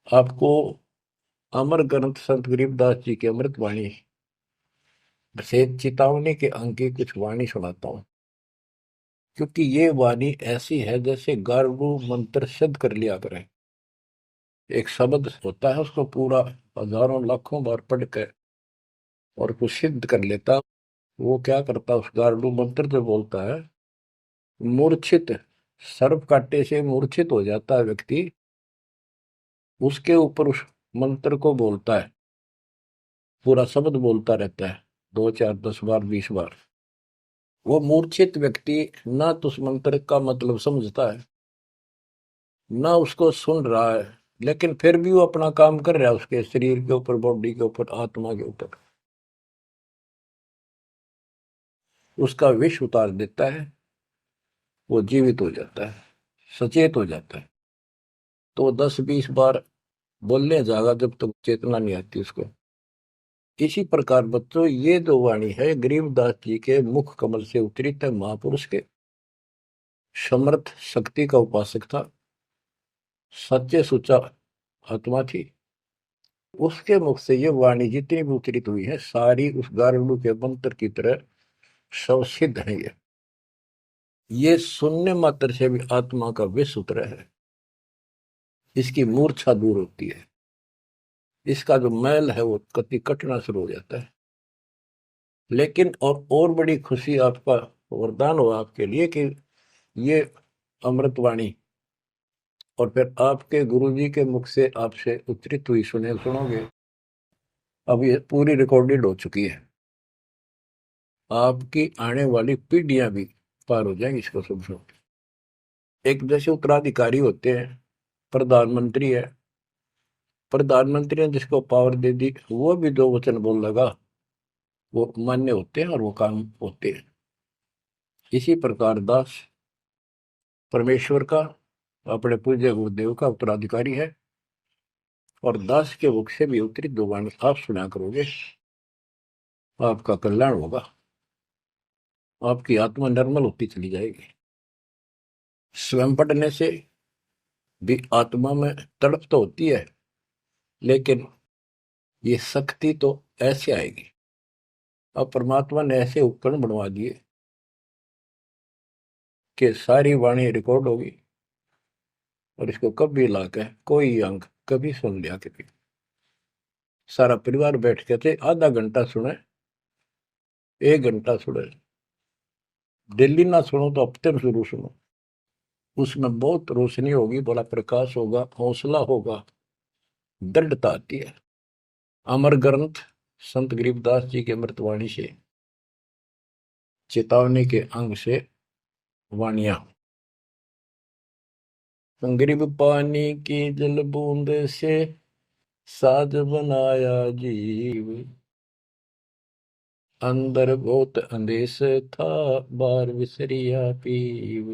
आपको अमर ग्रंथ संत गरीबदास जी की अमृत वाणी से चेतावनी के अंक की कुछ वाणी सुनाता हूँ। क्योंकि ये वाणी ऐसी है जैसे गारुड़ मंत्र सिद्ध कर लिया करें। एक शब्द होता है, उसको पूरा हजारों लाखों बार पढ़ के और कुछ सिद्ध कर लेता। वो क्या करता, उस गारुड़ मंत्र जो बोलता है, मूर्छित सर्प काटे से मूर्छित हो जाता है व्यक्ति, उसके ऊपर उस मंत्र को बोलता है, पूरा शब्द बोलता रहता है 2 4 10 बार 20 बार। वो मूर्छित व्यक्ति ना तो उस मंत्र का मतलब समझता है, ना उसको सुन रहा है, लेकिन फिर भी वो अपना काम कर रहा है उसके शरीर के ऊपर, बॉडी के ऊपर, आत्मा के ऊपर। उसका विष उतार देता है, वो जीवित हो जाता है, सचेत हो जाता है। तो 10 20 बार बोलने जाएगा जब तक चेतना नहीं आती उसको। इसी प्रकार बच्चों, ये जो वाणी है गरीबदास जी के मुख कमल से उतरी है। महापुरुष के समर्थ शक्ति का उपासक था, सच्चे सुचा आत्मा थी। उसके मुख से ये वाणी जितनी भी उतरित हुई है, सारी उस गारुड़ के मंत्र की तरह सब सिद्ध है। ये सुनने मात्र से भी आत्मा का विष उतरा है, इसकी मूर्छा दूर होती है, इसका जो मैल है वो कति कटना शुरू हो जाता है। लेकिन और बड़ी खुशी, आपका वरदान हो आपके लिए कि ये अमृतवाणी और फिर आपके गुरुजी के मुख से आपसे उच्चरित हुई सुनोगे। अब ये पूरी रिकॉर्डेड हो चुकी है, आपकी आने वाली पीढ़ियां भी पार हो जाएंगी इसको सुन सुन। एक जैसे उत्तराधिकारी होते हैं, प्रधानमंत्री है, प्रधानमंत्री ने जिसको पावर दे दी, वो भी दो वचन बोल लगा, वो मान्य होते हैं और वो काम होते हैं। इसी प्रकार दास परमेश्वर का, अपने पूज्य गुरुदेव का उत्तराधिकारी है, और दास के मुख से भी उत्तरित दो वाणी आप सुना करोगे, आपका कल्याण होगा, आपकी आत्मा निर्मल होती चली जाएगी। स्वयं पढ़ने से भी आत्मा में तड़प तो होती है, लेकिन ये शक्ति तो ऐसे आएगी। अब परमात्मा ने ऐसे उपकरण बनवा दिए कि सारी वाणी रिकॉर्ड होगी, और इसको कभी लाके कोई अंग कभी सुन लिया, कभी सारा परिवार बैठ के थे, आधा घंटा सुने, 1 घंटा सुने, डेली ना सुनो तो हफ्ते में जरूर सुनो। उसमें बहुत रोशनी होगी, बड़ा प्रकाश होगा, हौसला होगा, दृढ़ता आती है। अमर ग्रंथ संत गरीबदास जी के अमृतवाणी से चेतावनी के अंग से वाणियां। गरीब पानी की जल बूंद से साज बनाया जीव, अंदर बहुत अंदेश था, बार विसरिया पीव।